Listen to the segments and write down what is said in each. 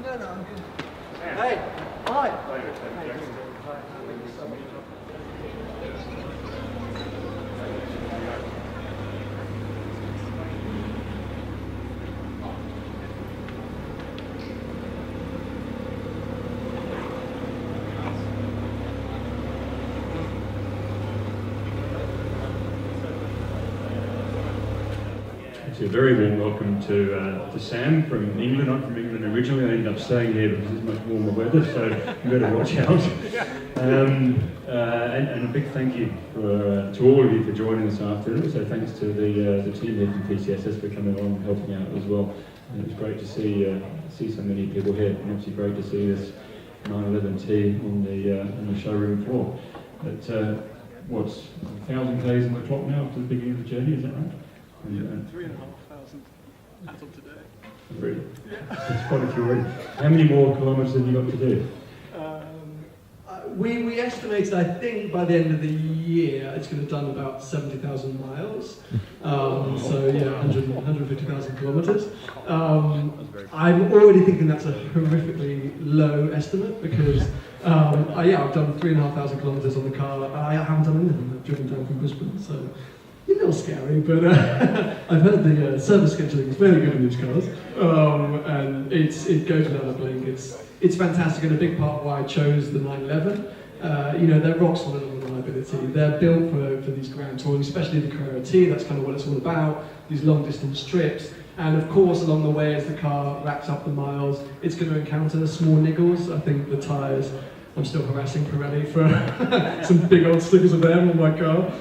No, no, I'm good. Hey, hi. A very warm welcome to Sam from England. I'm from England originally. I ended up staying here because it's much warmer weather, so you better watch out. And a big thank you to all of you for joining this afternoon. Also thanks to the team here from PCSS for coming along and helping out as well. And it was great to see so many people here, and obviously great to see this 911T on the showroom floor. But what's 1,000 k's on the clock now after the beginning of the journey? Is that right? Yeah, 3,500 as of today. Really? Yeah. That's quite a few already. How many more kilometres have you got to do? We estimated, I think, by the end of the year, it's going to have done about 70,000 miles. So yeah, 150,000 kilometres. I'm already thinking that's a horrifically low estimate because I've done 3,500 kilometres on the car. I haven't done anything. I've driven down from Brisbane, so a little scary, but I've heard the service scheduling is very good in these cars, and it goes without a blink. It's fantastic, and a big part why I chose the 911. They're rock solid on reliability. They're built for these grand touring, especially the Carrera T. That's kind of what it's all about. These long distance trips, and of course, along the way, as the car racks up the miles, it's going to encounter small niggles. I think the tyres. I'm still harassing Pirelli for some big old stickers of them on my car.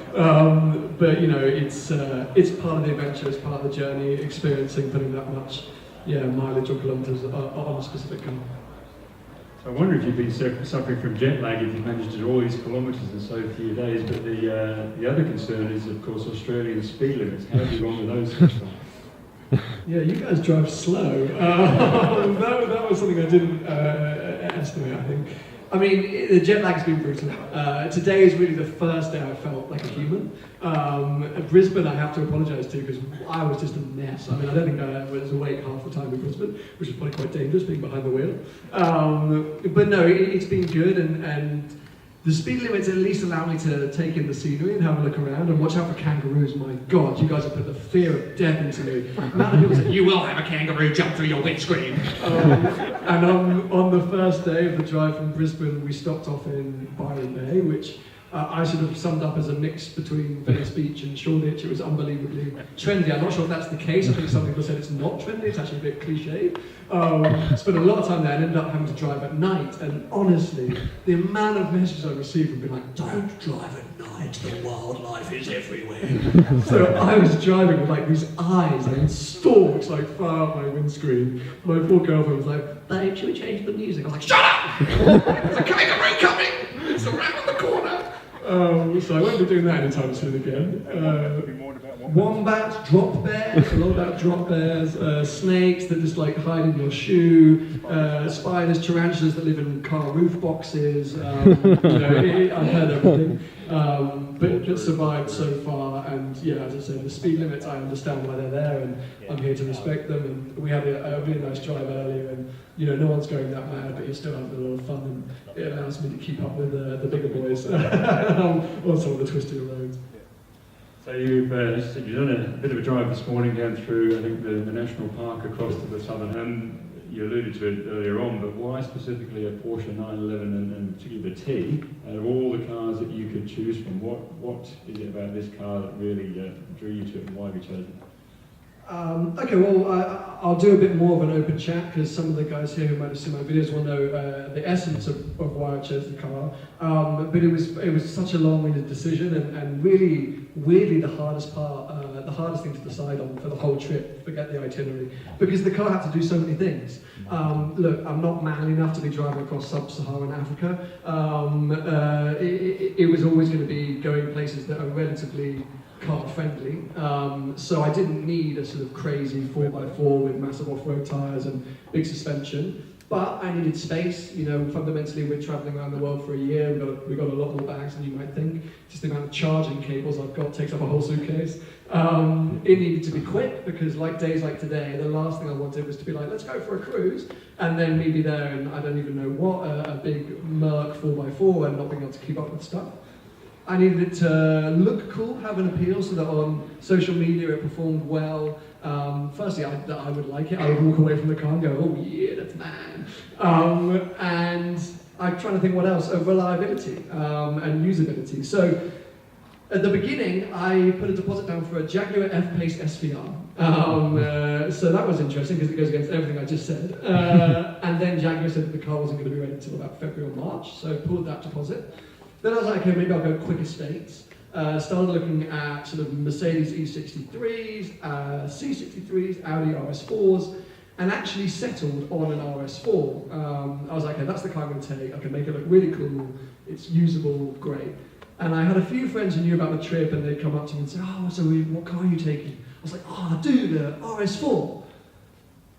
But it's part of the adventure, it's part of the journey, experiencing putting that much mileage or kilometres on a specific car. So I wonder if you've been suffering from jet lag if you've managed to do all these kilometres in so few days, but the other concern is, of course, Australian speed limits. How have you gone with those so far? Yeah, you guys drive slow. That was something I didn't estimate, I think. I mean, the jet lag's been brutal. Today is really the first day I felt like a human. At Brisbane, I have to apologise to because I was just a mess. I mean, I don't think I was awake half the time in Brisbane, which is probably quite dangerous being behind the wheel. But no, it's been good, and the speed limits at least allow me to take in the scenery and have a look around and watch out for kangaroos. My God, you guys have put the fear of death into me. The amount of people say, you will have a kangaroo jump through your windscreen. And on the first day of the drive from Brisbane, we stopped off in Byron Bay, which I sort of summed up as a mix between Venice Beach and Shoreditch. It was unbelievably trendy. I'm not sure if that's the case. I think some people said it's not trendy. It's actually a bit cliche. Spent a lot of time there and ended up having to drive at night. And honestly, the amount of messages I received from being like, don't drive at night, the wildlife is everywhere. So I was driving with like these eyes and stalks like far up my windscreen. My poor girlfriend was like, babe, should we change the music? I was like, shut up! There's a kangaroo coming! It's around the corner! So I won't be doing that anytime soon again. Wombats, drop bears, a lot about drop bears, snakes that just like hide in your shoe, spiders, tarantulas that live in car roof boxes. I've heard everything, but survived so far. And yeah, as I said, the speed limits, I understand why they're there, and I'm here to respect them. And we had a really nice drive earlier, and no one's going that mad, but you're still having a lot of fun, and it allows me to keep up with the bigger boys on some of the twistier roads. So you've done a bit of a drive this morning down through, I think, the national park across to the southern. You alluded to it earlier on, but why specifically a Porsche 911 and particularly the T? Out of all the cars that you could choose from, what is it about this car that really drew you to it, and why have you chosen it? Okay, well, I'll do a bit more of an open chat because some of the guys here who might have seen my videos will know the essence of why I chose the car. But it was such a long-winded decision, and really, weirdly, the hardest thing to decide on for the whole trip. Forget the itinerary, because the car had to do so many things. Look, I'm not manly enough to be driving across sub-Saharan Africa. It was always going to be going places that are relatively car friendly. So I didn't need a sort of crazy 4x4 with massive off-road tyres and big suspension. But I needed space. You know, fundamentally, we're traveling around the world for a year. We've got a lot more bags than you might think. Just the amount of charging cables I've got takes up a whole suitcase. It needed to be quick because, like days like today, the last thing I wanted was to be like, let's go for a cruise, and then me be there and I don't even know what, a big Merc 4x4 and not being able to keep up with stuff. I needed it to look cool, have an appeal, so that on social media it performed well. Firstly, I would like it. I would walk away from the car and go, oh yeah, that's mine. And I'm trying to think what else. Reliability and usability. So at the beginning, I put a deposit down for a Jaguar F-Pace SVR. So that was interesting because it goes against everything I just said. And then Jaguar said that the car wasn't going to be ready until about February or March, so I pulled that deposit. Then I was like, okay, maybe I'll go quick estates. Started looking at sort of Mercedes E63s, C63s, Audi RS4s, and actually settled on an RS4. I was like, okay, that's the car I'm going to take. I can make it look really cool. It's usable, great. And I had a few friends who knew about the trip, and they'd come up to me and say, oh, so what car are you taking? I was like, oh, dude, RS4.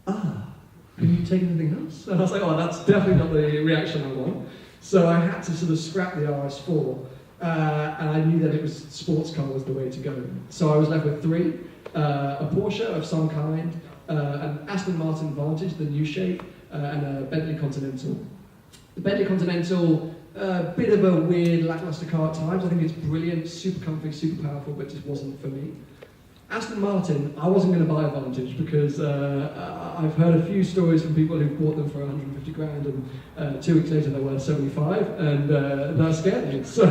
Can you take anything else? And I was like, oh, that's definitely not the reaction I want. So I had to sort of scrap the RS4, and I knew that it was sports car was the way to go. So I was left with three, a Porsche of some kind, an Aston Martin Vantage, the new shape, and a Bentley Continental. The Bentley Continental, a bit of a weird, lackluster car at times. I think it's brilliant, super comfy, super powerful, but just wasn't for me. Aston Martin, I wasn't going to buy a Vantage because I've heard a few stories from people who've bought them for 150 grand and 2 weeks later they were 75 and that scared me. So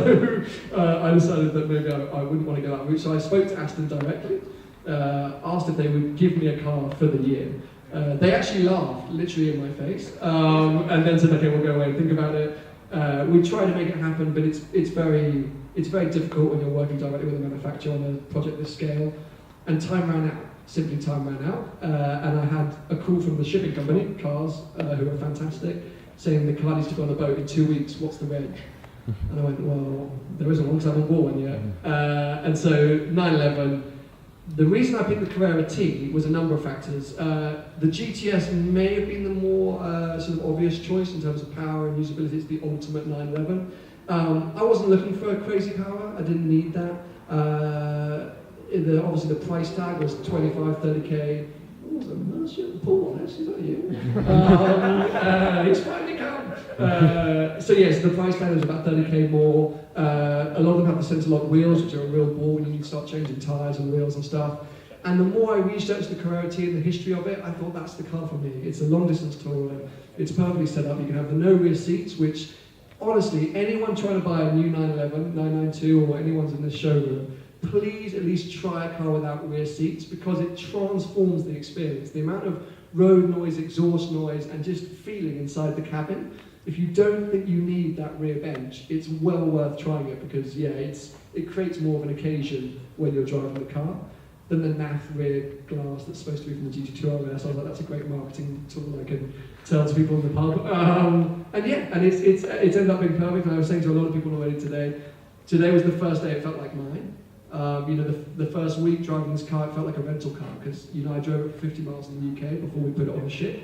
I decided that maybe I wouldn't want to go that route. So I spoke to Aston directly, asked if they would give me a car for the year. They actually laughed, literally in my face, and then said, okay, we'll go away and think about it. We tried to make it happen, but it's very difficult when you're working directly with a manufacturer on a project this scale. And time ran out, simply time ran out. And I had a call from the shipping company, Cars, who are fantastic, saying the car needs to go on a boat in 2 weeks, what's the reg? And I went, well, there isn't one because I haven't bought one yet. And so 911, the reason I picked the Carrera T was a number of factors. The GTS may have been the more sort of obvious choice in terms of power and usability. It's the ultimate 911. I wasn't looking for a crazy power, I didn't need that. Obviously the price tag was 25, 30k. Oh, was a merchant Paul on it, is that you? It's finally come. So yes, the price tag was about 30k more. A lot of them have the centre lock wheels, which are a real bore when you need to start changing tyres and wheels and stuff. And the more I researched the Carrera T and the history of it, I thought that's the car for me. It's a long distance tourer. It's perfectly set up. You can have the no rear seats, which honestly, anyone trying to buy a new 911, 992, or anyone's in this showroom, please at least try a car without rear seats because it transforms the experience. The amount of road noise, exhaust noise, and just feeling inside the cabin. If you don't think you need that rear bench, it's well worth trying it because it creates more of an occasion when you're driving the car than the naff rear glass that's supposed to be from the GT2 RS. I was like, that's a great marketing tool I can tell to people in the pub. And it's ended up being perfect. And I was saying to a lot of people already today was the first day it felt like mine. The first week driving this car, it felt like a rental car because I drove it for 50 miles in the UK before we put it on the ship.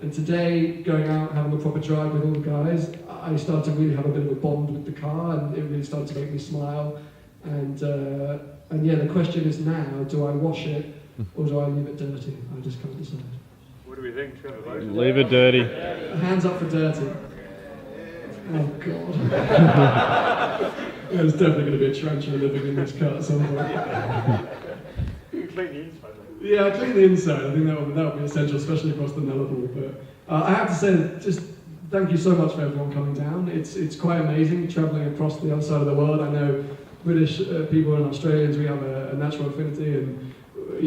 And today, going out having a proper drive with all the guys, I started to really have a bit of a bond with the car, and it really started to make me smile. And the question is now: do I wash it or do I leave it dirty? I just can't decide. What do we think? Leave it dirty. Hands up for dirty. Oh God. There's definitely going to be a tarantula living in this car at some point. You clean the inside. Yeah, I clean the inside. I think that would be essential, especially across the Nullarbor. But I have to say, just thank you so much for everyone coming down. It's quite amazing travelling across the other side of the world. I know British people and Australians, we have a natural affinity, and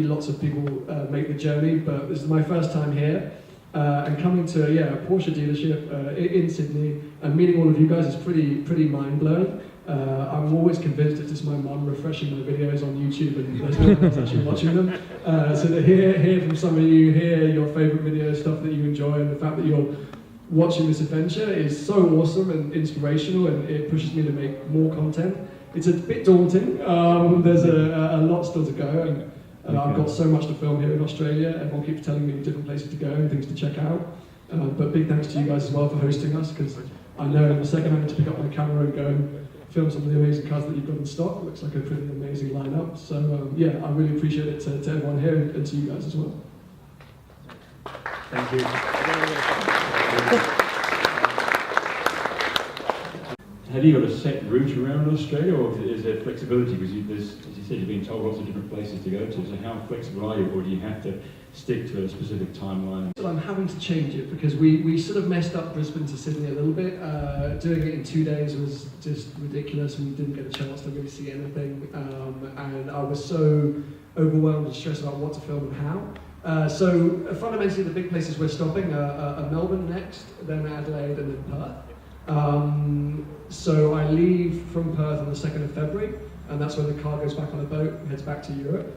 lots of people make the journey. But this is my first time here. And coming to a Porsche dealership in Sydney and meeting all of you guys is pretty mind-blowing. I'm always convinced it's just my mum refreshing my videos on YouTube and there's no one else actually watching them. So to hear from some of you, hear your favourite videos, stuff that you enjoy, and the fact that you're watching this adventure is so awesome and inspirational, and it pushes me to make more content. it's a bit daunting. There's a lot still to go, and I've got so much to film here in Australia. Everyone keeps telling me different places to go and things to check out. But big thanks to you guys as well for hosting us, because I know in a second I'm going to pick up my camera and go and film some of the amazing cars that you've got in stock. It looks like a pretty amazing lineup. So yeah, I really appreciate it to everyone here and to you guys as well. Thank you. Have you got a set route around Australia, or is there flexibility? Because as you said, you've been told lots of different places to go to, so how flexible are you, or do you have to stick to a specific timeline? So I'm having to change it because we sort of messed up Brisbane to Sydney a little bit. Doing it in 2 days was just ridiculous, and we didn't get a chance to really see anything. And I was so overwhelmed and stressed about what to film and how. So fundamentally, the big places we're stopping are Melbourne next, then Adelaide, and then Perth. So I leave from Perth on the 2nd of February, and that's when the car goes back on a boat and heads back to Europe.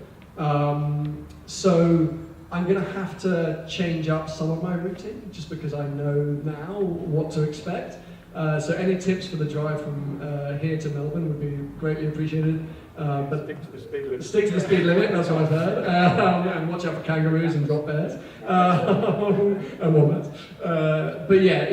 So I'm going to have to change up some of my routing, just because I know now what to expect. So any tips for the drive from here to Melbourne would be greatly appreciated. But stick to the speed limit. Stick to the speed limit, that's what I've heard. And watch out for kangaroos and drop bears. And wombats. But yeah,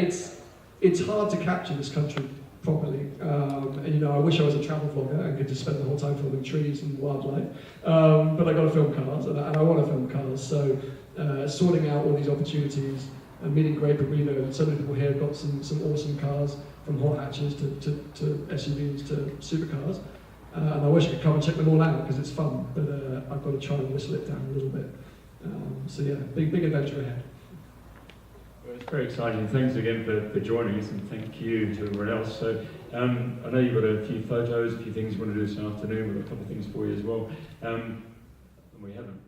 it's hard to capture this country properly. And you know, I wish I was a travel vlogger and could just spend the whole time filming trees and wildlife. But I got to film cars, and I want to film cars. So sorting out all these opportunities and meeting great people. You know, so many people here have got some awesome cars, from hot hatches to SUVs to supercars. And I wish I could come and check them all out because it's fun. But I've got to try and whistle it down a little bit. So yeah, big adventure ahead. Well, it's very exciting. Thanks again for joining us, and thank you to everyone else. So I know you've got a few photos, a few things you want to do this afternoon. We've got a couple of things for you as well. And we haven't.